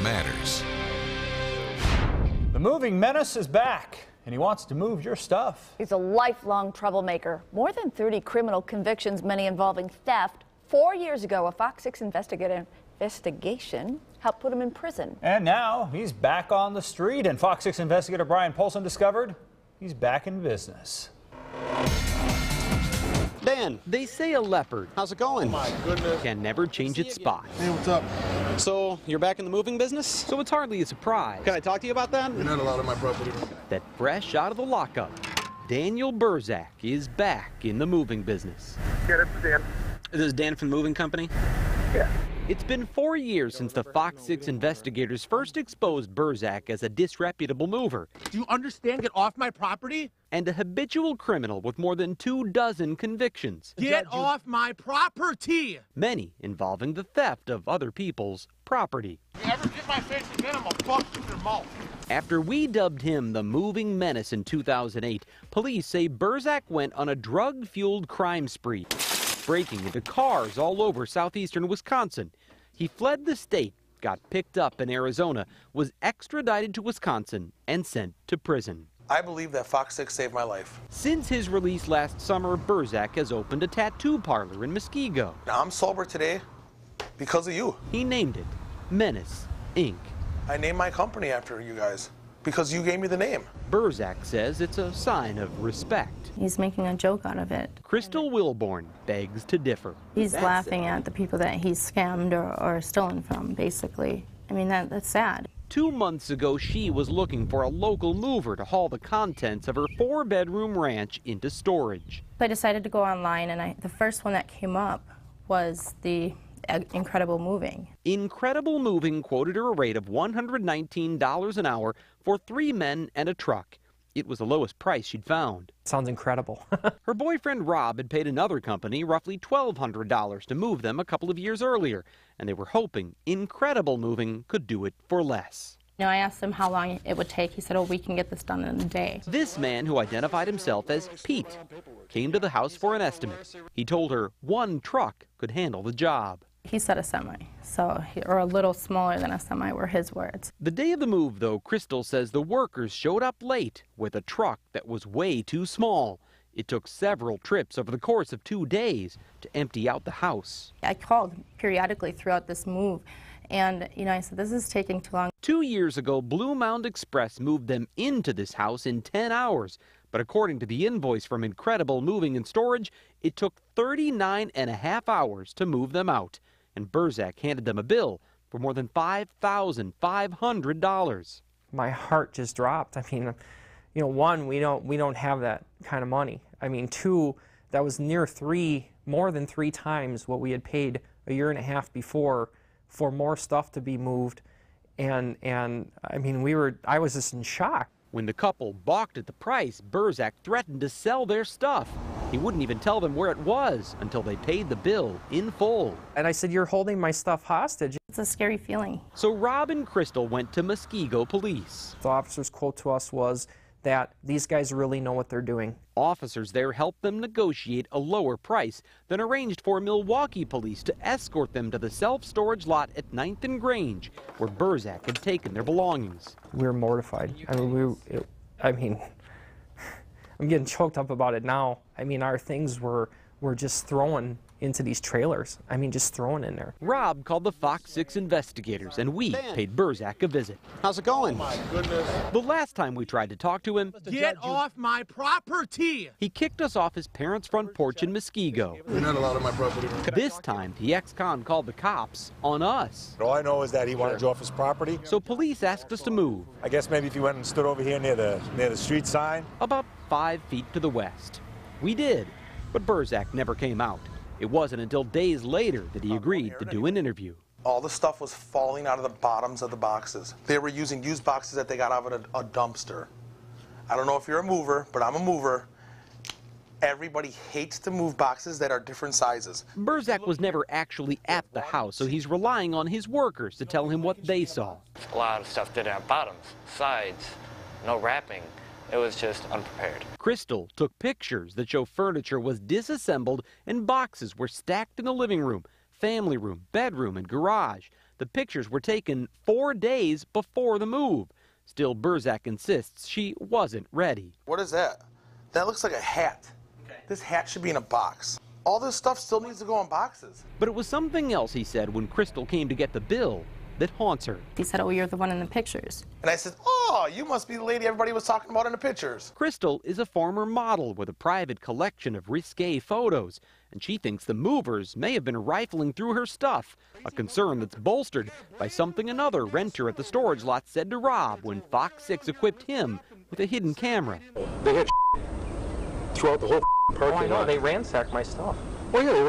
matters. The moving menace is back, and he wants to move your stuff. He's a lifelong troublemaker. More than 30 criminal convictions, many involving theft. 4 years ago, a Fox 6 investigation helped put him in prison. And now he's back on the street, and Fox 6 investigator Brian Polson discovered he's back in business. Dan, they say a leopard. How's it going? Oh my goodness. Can never change its spot. Hey, what's up? So, you're back in the moving business? So it's hardly a surprise. Can I talk to you about that? You're not allowed on my property. That fresh out of the lockup, Daniel Burzak is back in the moving business. Yeah, that's Dan. This is Dan from the moving company? Yeah. It's been 4 years since the Fox 6 investigators first exposed Burzak as a disreputable mover. Do you understand? Get off my property. And a habitual criminal with more than 24 convictions. Get off my property! Many involving the theft of other people's property. If you ever get my face again, I'm gonna fuck with your mouth. After we dubbed him the moving menace in 2008, police say Burzak went on a drug-fueled crime spree, breaking into cars all over southeastern Wisconsin. He fled the state, got picked up in Arizona, was extradited to Wisconsin, and sent to prison. I believe that Fox 6 saved my life. Since his release last summer, Burzak has opened a tattoo parlor in Muskego. Now, I'm sober today because of you. He named it Menace, Inc. I named my company after you guys because you gave me the name. Burzak says it's a sign of respect. He's making a joke out of it. Crystal Wilborn begs to differ. He's laughing at the people that he's scammed or stolen from, basically. I mean, that's sad. 2 months ago, she was looking for a local mover to haul the contents of her 4-bedroom ranch into storage. I decided to go online, and the first one that came up was the Incredible Moving. Incredible Moving quoted her a rate of $119 an hour for 3 men and a truck. It was the lowest price she'd found. Sounds incredible. Her boyfriend Rob had paid another company roughly $1,200 to move them a couple of years earlier, and they were hoping Incredible Moving could do it for less. You know, I asked him how long it would take. He said, oh, we can get this done in a day. This man, who identified himself as Pete, came to the house for an estimate. He told her 1 truck could handle the job. He said a semi, or a little smaller than a semi were his words. The day of the move, though, Crystal says the workers showed up late with a truck that was way too small. It took several trips over the course of 2 days to empty out the house. I called periodically throughout this move, and, you know, I said, this is taking too long. 2 years ago, Blue Mound Express moved them into this house in 10 hours. But according to the invoice from Incredible Moving and Storage, it took 39.5 hours to move them out. And Burzak handed them a bill for more than $5,500. My heart just dropped. I mean, you know, 1, we don't have that kind of money. I mean, 2, that was more than 3 times what we had paid a year and a half before for more stuff to be moved. And I mean, I was just in shock. When the couple balked at the price, Burzak threatened to sell their stuff. He wouldn't even tell them where it was until they paid the bill in full. And I said, you're holding my stuff hostage. It's a scary feeling. So Rob and Crystal went to Muskego Police. The officer's quote to us was that these guys really know what they're doing. Officers there helped them negotiate a lower price, then arranged for Milwaukee police to escort them to the self-storage lot at 9th and Grange, where Burzak had taken their belongings. We were mortified. I mean, I'm getting choked up about it now. I mean, our things were just thrown into these trailers. I mean, just thrown in there. Rob called the Fox 6 investigators, and we paid Burzak a visit. How's it going? Oh my goodness. The last time we tried to talk to him, Get off my property! he kicked us off his parents' front porch in Muskego. You're not allowed on my property. This time, the ex-con called the cops on us. All I know is that he wanted you off his property. So police asked us to move. I guess maybe if you went and stood over here near the street sign. About 5 feet to the west. We did, but Burzak never came out. It wasn't until days later that he agreed to do an interview. All the stuff was falling out of the bottoms of the boxes. They were using used boxes that they got out of a dumpster. I don't know if you're a mover, but I'm a mover. Everybody hates to move boxes that are different sizes. Burzak was never actually at the house, so he's relying on his workers to tell him what they saw. A lot of stuff didn't have bottoms, sides, no wrapping. It was just unprepared. Crystal took pictures that show furniture was disassembled and boxes were stacked in the living room, family room, bedroom, and garage. The pictures were taken 4 days before the move. Still, Burzak insists she wasn't ready. What is that? That looks like a hat. This hat should be in a box. All this stuff still needs to go in boxes. But it was something else he said when Crystal came to get the bill that haunts her. He said, "Oh, you're the one in the pictures." And I said, oh, you must be the lady everybody was talking about in the pictures. Crystal is a former model with a private collection of risque photos, and she thinks the movers may have been rifling through her stuff, a concern that's bolstered by something another renter at the storage lot said to Rob when Fox 6 equipped him with a hidden camera. They had throughout the whole parking lot. They ransacked my stuff. Well, yeah, they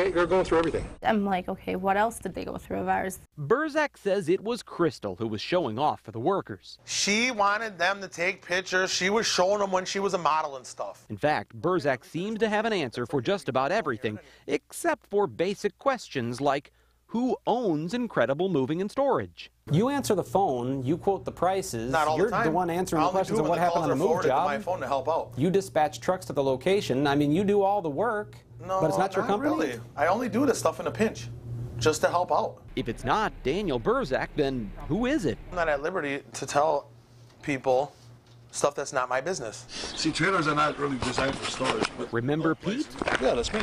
were going through everything. I'm like, okay, what else did they go through of ours? Burzak says it was Crystal who was showing off for the workers. She wanted them to take pictures. She was showing them when she was a model and stuff. In fact, Burzak seems to have an answer for just about everything, except for basic questions like, who owns Incredible Moving and Storage? You answer the phone, you quote the prices. Not all You're the time. the one answering the questions of what happened on the move job. My phone to help out. You dispatch trucks to the location. I mean, you do all the work, No, but it's not your company? Really. I only do this stuff in a pinch, just to help out. If it's not Daniel Burzak, then who is it? I'm not at liberty to tell people stuff that's not my business. See, trailers are not really designed for storage. But Remember Pete? yeah, that's me.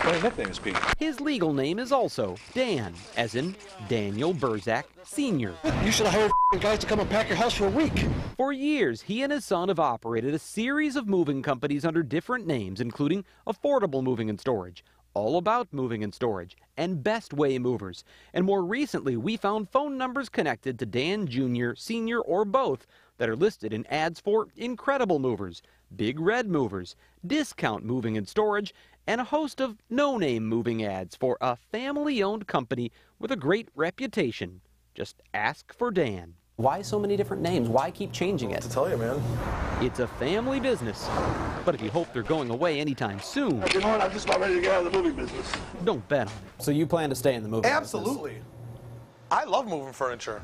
My nickname is Pete. His legal name is also Dan, as in Daniel Burzak Sr. You should have hired guys to come and pack your house for a week. For years, he and his son have operated a series of moving companies under different names, including Affordable Moving and Storage, All About Moving and Storage, and Best Way Movers. And more recently, we found phone numbers connected to Dan Jr., Sr., or both that are listed in ads for Incredible Movers, Big Red Movers, Discount Moving and Storage, and a host of no-name moving ads for a family-owned company with a great reputation. Just ask for Dan. Why so many different names? Why keep changing it? To tell you, man. It's a family business. But if you hope they're going away anytime soon, You know what? I'm just about ready to get out of the moving business. don't bet on it. So you plan to stay in the movie business? Absolutely. I love moving furniture.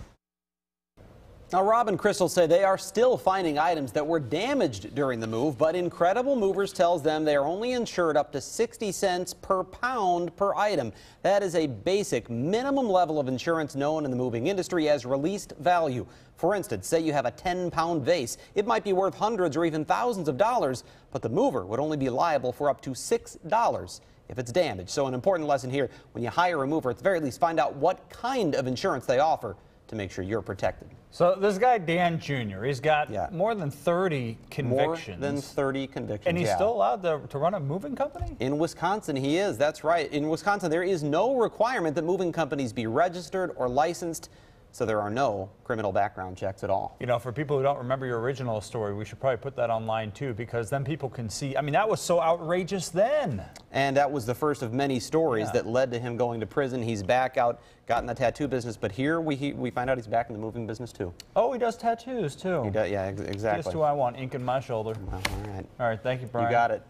Now, Rob and Crystal say they are still finding items that were damaged during the move, but Incredible Movers tells them they are only insured up to 60 cents per pound per item. That is a basic minimum level of insurance known in the moving industry as released value. For instance, say you have a 10-pound vase. It might be worth hundreds or even thousands of dollars, but the mover would only be liable for up to $6 if it's damaged. So an important lesson here, when you hire a mover, at the very least, find out what kind of insurance they offer to make sure you're protected. So this guy, Dan Jr., he's got more than 30 convictions. More than 30 convictions, And he's still allowed to run a moving company? In Wisconsin, he is. That's right. In Wisconsin, there is no requirement that moving companies be registered or licensed, so there are no criminal background checks at all. You know, for people who don't remember your original story, we should probably put that online too, because then people can see. I mean, that was so outrageous then. And that was the first of many stories that led to him going to prison. He's back out, got in the tattoo business, but here we find out he's back in the moving business too. Oh, he does tattoos too. He does, yeah, exactly. Just who I want, ink in my shoulder. Well, all right. All right, thank you, Brian. You got it.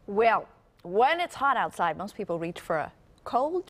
Well, when it's hot outside, most people reach for a cold